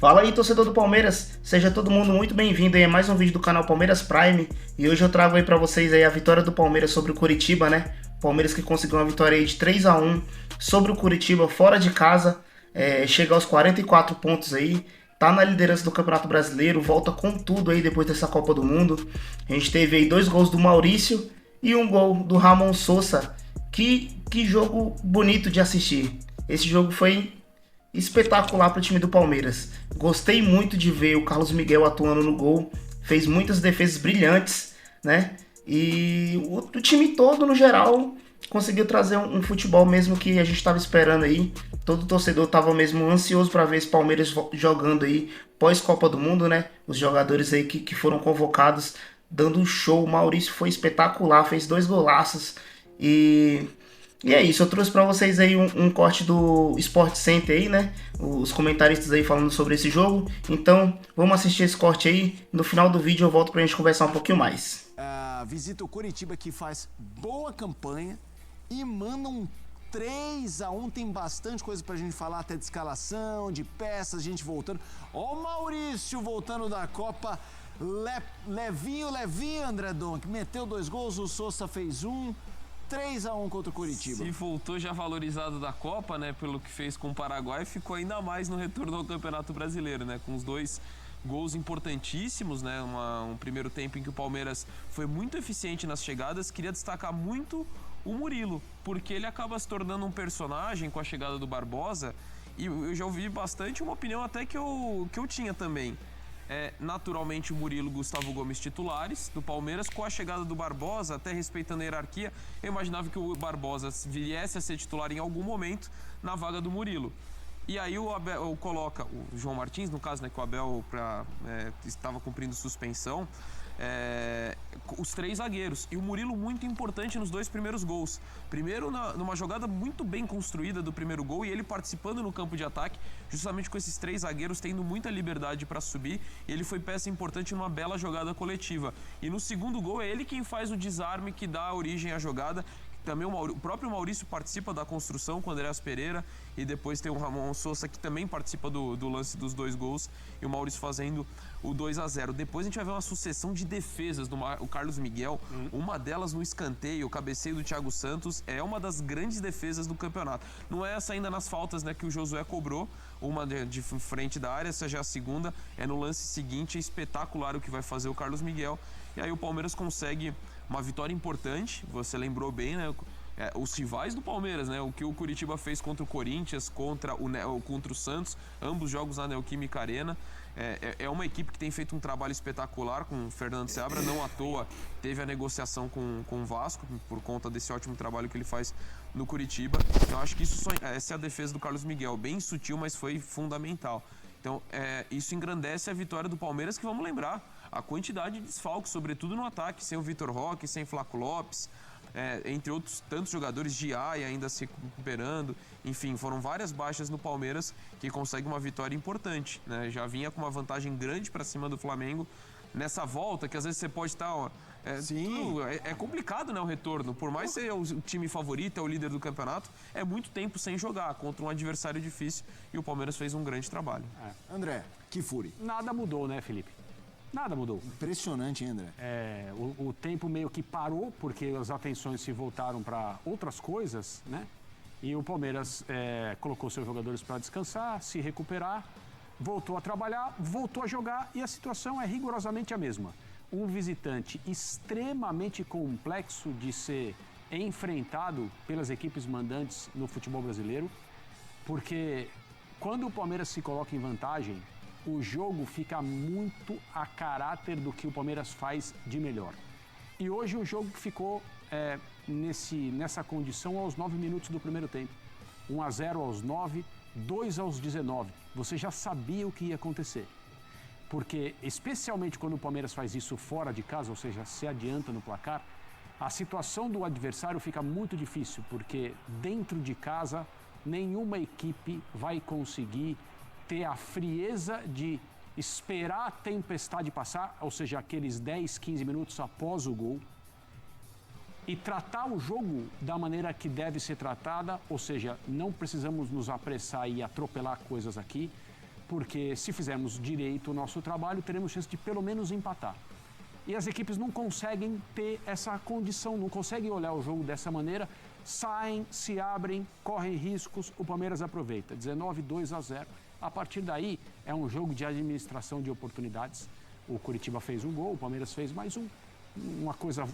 Fala aí, torcedor do Palmeiras, seja todo mundo muito bem-vindo aí a mais um vídeo do canal Palmeiras Prime. E hoje eu trago aí pra vocês aí a vitória do Palmeiras sobre o Coritiba, né? Palmeiras que conseguiu uma vitória aí de 3-1 sobre o Coritiba fora de casa, chega aos 44 pontos aí, tá na liderança do Campeonato Brasileiro, volta com tudo aí depois dessa Copa do Mundo. A gente teve aí 2 gols do Maurício e um gol do Ramon Sousa. Que jogo bonito de assistir. Esse jogo foi espetacular para o time do Palmeiras. Gostei muito de ver o Carlos Miguel atuando no gol, fez muitas defesas brilhantes, né? E o time todo, no geral, conseguiu trazer um futebol mesmo que a gente estava esperando aí. Todo torcedor estava mesmo ansioso para ver esse Palmeiras jogando aí pós-Copa do Mundo, né? Os jogadores aí que foram convocados dando um show. O Maurício foi espetacular, fez 2 golaços. E é isso, eu trouxe pra vocês aí um corte do Sport Center aí, né? Os comentaristas aí falando sobre esse jogo. Então, vamos assistir esse corte aí. No final do vídeo eu volto pra gente conversar um pouquinho mais. Visita o Coritiba, que faz boa campanha e manda um 3-1. Tem bastante coisa pra gente falar, até de escalação, de peças, gente voltando. Ó o Maurício voltando da Copa. Levinho, André Donk. Meteu 2 gols, o Sousa fez 1. 3-1 contra o Coritiba. Se voltou já valorizado da Copa, né, pelo que fez com o Paraguai, ficou ainda mais no retorno ao Campeonato Brasileiro, né, com os 2 gols importantíssimos, né, um primeiro tempo em que o Palmeiras foi muito eficiente nas chegadas. Queria destacar muito o Murilo, porque ele acaba se tornando um personagem com a chegada do Barbosa, e eu já ouvi bastante uma opinião até que eu tinha também. Naturalmente o Murilo e Gustavo Gomes titulares do Palmeiras. Com a chegada do Barbosa, até respeitando a hierarquia, eu imaginava que o Barbosa viesse a ser titular em algum momento na vaga do Murilo. E aí o Abel coloca o João Martins, no caso, né, que o Abel estava cumprindo suspensão, os 3 zagueiros. E o Murilo muito importante nos 2 primeiros gols. Primeiro numa jogada muito bem construída do primeiro gol, e ele participando no campo de ataque, justamente com esses 3 zagueiros tendo muita liberdade para subir. E ele foi peça importante numa bela jogada coletiva. E no segundo gol é ele quem faz o desarme que dá origem à jogada. Também o próprio Maurício participa da construção com o Andréas Pereira, e depois tem o Ramon Sousa que também participa do lance dos 2 gols, e o Maurício fazendo o 2-0. Depois a gente vai ver uma sucessão de defesas do Carlos Miguel, uma delas no escanteio, o cabeceio do Thiago Santos, é uma das grandes defesas do campeonato. Não é essa ainda nas faltas, né, que o Josué cobrou, uma de frente da área, essa já é a segunda, é no lance seguinte. É espetacular o que vai fazer o Carlos Miguel, e aí o Palmeiras consegue uma vitória importante. Você lembrou bem, né? Os rivais do Palmeiras, né? O que o Coritiba fez contra o Corinthians, contra o Santos, ambos jogos na Neoquímica Arena. É uma equipe que tem feito um trabalho espetacular com o Fernando Seabra. Não à toa teve a negociação com o Vasco, por conta desse ótimo trabalho que ele faz no Coritiba. Então acho que essa é a defesa do Carlos Miguel, bem sutil, mas foi fundamental. Então isso engrandece a vitória do Palmeiras, que vamos lembrar, a quantidade de desfalques, sobretudo no ataque, sem o Vitor Roque, sem Flaco Lopes, entre outros tantos jogadores, de Aia ainda se recuperando. Enfim, foram várias baixas no Palmeiras, que consegue uma vitória importante, né? Já vinha com uma vantagem grande para cima do Flamengo nessa volta, que às vezes você pode estar... É complicado, né, o retorno. Por mais ser o time favorito, é o líder do campeonato, é muito tempo sem jogar contra um adversário difícil, e o Palmeiras fez um grande trabalho. André, que fure. Nada mudou, né, Felipe? Nada mudou. Impressionante, hein, André? O tempo meio que parou, porque as atenções se voltaram para outras coisas, né? E o Palmeiras colocou seus jogadores para descansar, se recuperar, voltou a trabalhar, voltou a jogar, e a situação é rigorosamente a mesma. Um visitante extremamente complexo de ser enfrentado pelas equipes mandantes no futebol brasileiro, porque quando o Palmeiras se coloca em vantagem, o jogo fica muito a caráter do que o Palmeiras faz de melhor. E hoje o jogo ficou nessa condição aos 9 minutos do primeiro tempo. 1-0 aos 9, 2 aos 19. Você já sabia o que ia acontecer. Porque, especialmente quando o Palmeiras faz isso fora de casa, ou seja, se adianta no placar, a situação do adversário fica muito difícil, porque dentro de casa nenhuma equipe vai conseguir ter a frieza de esperar a tempestade passar, ou seja, aqueles 10, 15 minutos após o gol, e tratar o jogo da maneira que deve ser tratada, ou seja, não precisamos nos apressar e atropelar coisas aqui, porque se fizermos direito o nosso trabalho, teremos chance de pelo menos empatar. E as equipes não conseguem ter essa condição, não conseguem olhar o jogo dessa maneira, saem, se abrem, correm riscos, o Palmeiras aproveita. 19-2-0. A partir daí, é um jogo de administração de oportunidades. O Coritiba fez um gol, o Palmeiras fez mais um. Uma coisa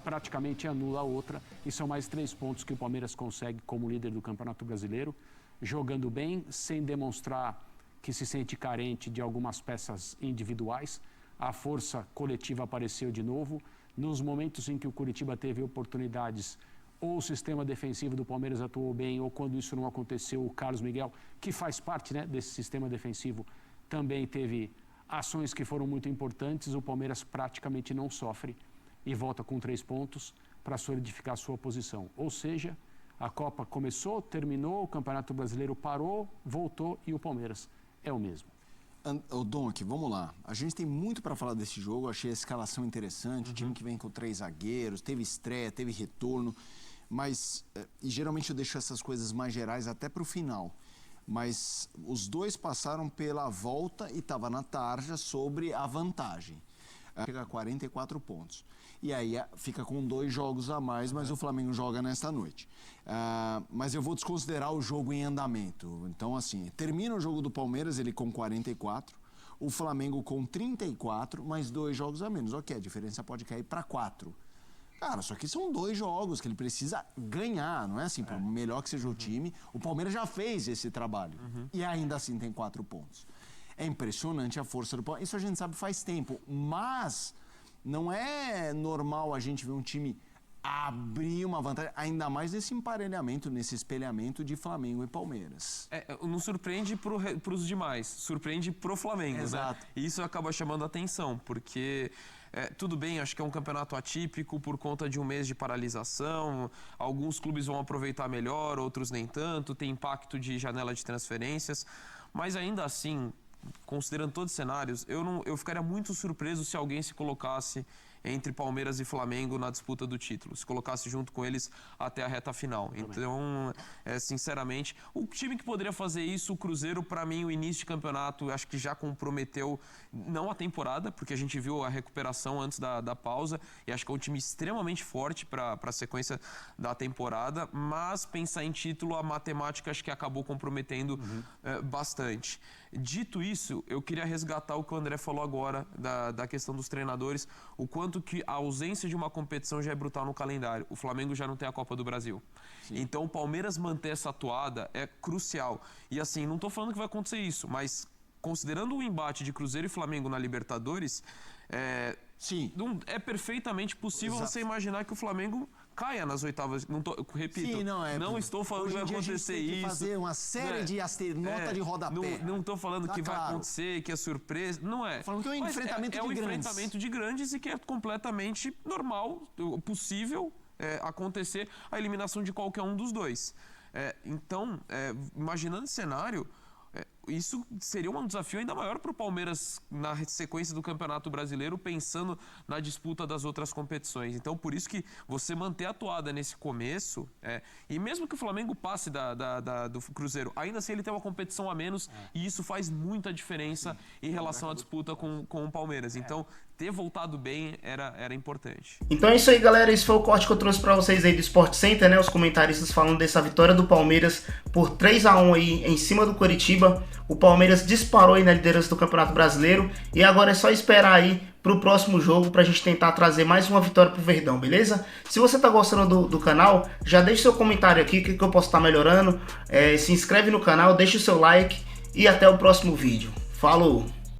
praticamente anula a outra. E são mais 3 pontos que o Palmeiras consegue como líder do Campeonato Brasileiro, jogando bem, sem demonstrar que se sente carente de algumas peças individuais. A força coletiva apareceu de novo. Nos momentos em que o Coritiba teve oportunidades, ou o sistema defensivo do Palmeiras atuou bem, ou quando isso não aconteceu, o Carlos Miguel, que faz parte, né, desse sistema defensivo, também teve ações que foram muito importantes. O Palmeiras praticamente não sofre e volta com 3 pontos para solidificar sua posição. Ou seja, a Copa começou, terminou, o Campeonato Brasileiro parou, voltou e o Palmeiras é o mesmo. O Dom aqui, vamos lá. A gente tem muito para falar desse jogo, achei a escalação interessante, o time que vem com 3 zagueiros, teve estreia, teve retorno, mas, e geralmente eu deixo essas coisas mais gerais até para o final, mas os dois passaram pela volta e estava na tarja sobre a vantagem. Chega a 44 pontos. E aí fica com 2 jogos a mais, mas o Flamengo joga nesta noite. Mas eu vou desconsiderar o jogo em andamento. Então, assim, termina o jogo do Palmeiras, ele com 44, o Flamengo com 34, mais 2 jogos a menos. Ok, a diferença pode cair para 4. Cara, só que são 2 jogos que ele precisa ganhar, não é assim? Por melhor que seja o time, o Palmeiras já fez esse trabalho. E ainda assim tem 4 pontos. É impressionante a força do Palmeiras. Isso a gente sabe faz tempo, mas não é normal a gente ver um time abrir uma vantagem, ainda mais nesse emparelhamento, nesse espelhamento de Flamengo e Palmeiras. Não surpreende para os demais, surpreende pro Flamengo, Exato. né? E isso acaba chamando a atenção, porque tudo bem, acho que é um campeonato atípico por conta de um mês de paralisação, alguns clubes vão aproveitar melhor, outros nem tanto, tem impacto de janela de transferências, mas ainda assim, considerando todos os cenários, eu ficaria muito surpreso se alguém se colocasse entre Palmeiras e Flamengo na disputa do título, se colocasse junto com eles até a reta final. Então, sinceramente, o time que poderia fazer isso, o Cruzeiro, para mim, o início de campeonato, acho que já comprometeu, não a temporada, porque a gente viu a recuperação antes da pausa, e acho que é um time extremamente forte para a sequência da temporada, mas pensar em título, a matemática acho que acabou comprometendo bastante. Dito isso, eu queria resgatar o que o André falou agora, da questão dos treinadores, o quanto que a ausência de uma competição já é brutal no calendário. O Flamengo já não tem a Copa do Brasil. Sim. Então, o Palmeiras manter essa atuada é crucial. E assim, não estou falando que vai acontecer isso, mas considerando o embate de Cruzeiro e Flamengo na Libertadores, Sim. É perfeitamente possível Exato. você imaginar que o Flamengo caia nas oitavas. Repito, Sim, não estou falando que vai acontecer isso. Que fazer uma série de nota de rodapé. Não estou falando que claro. vai acontecer, que é surpresa. Não é. Falando que é um enfrentamento de grandes. Enfrentamento de grandes e que é completamente normal, possível acontecer a eliminação de qualquer um dos dois. Então, imaginando esse cenário, isso seria um desafio ainda maior para o Palmeiras na sequência do Campeonato Brasileiro, pensando na disputa das outras competições. Então, por isso que você manter a toada nesse começo, e mesmo que o Flamengo passe do Cruzeiro, ainda assim ele tem uma competição a menos, e isso faz muita diferença em relação à disputa com o Palmeiras. Então, ter voltado bem era importante. Então é isso aí, galera. Esse foi o corte que eu trouxe para vocês aí do Sport Center, né? Os comentaristas falando dessa vitória do Palmeiras por 3-1 aí em cima do Coritiba. O Palmeiras disparou aí na liderança do Campeonato Brasileiro e agora é só esperar aí pro próximo jogo pra gente tentar trazer mais uma vitória pro Verdão, beleza? Se você tá gostando do canal, já deixa seu comentário aqui, o que eu posso estar melhorando. Se inscreve no canal, deixa o seu like e até o próximo vídeo. Falou!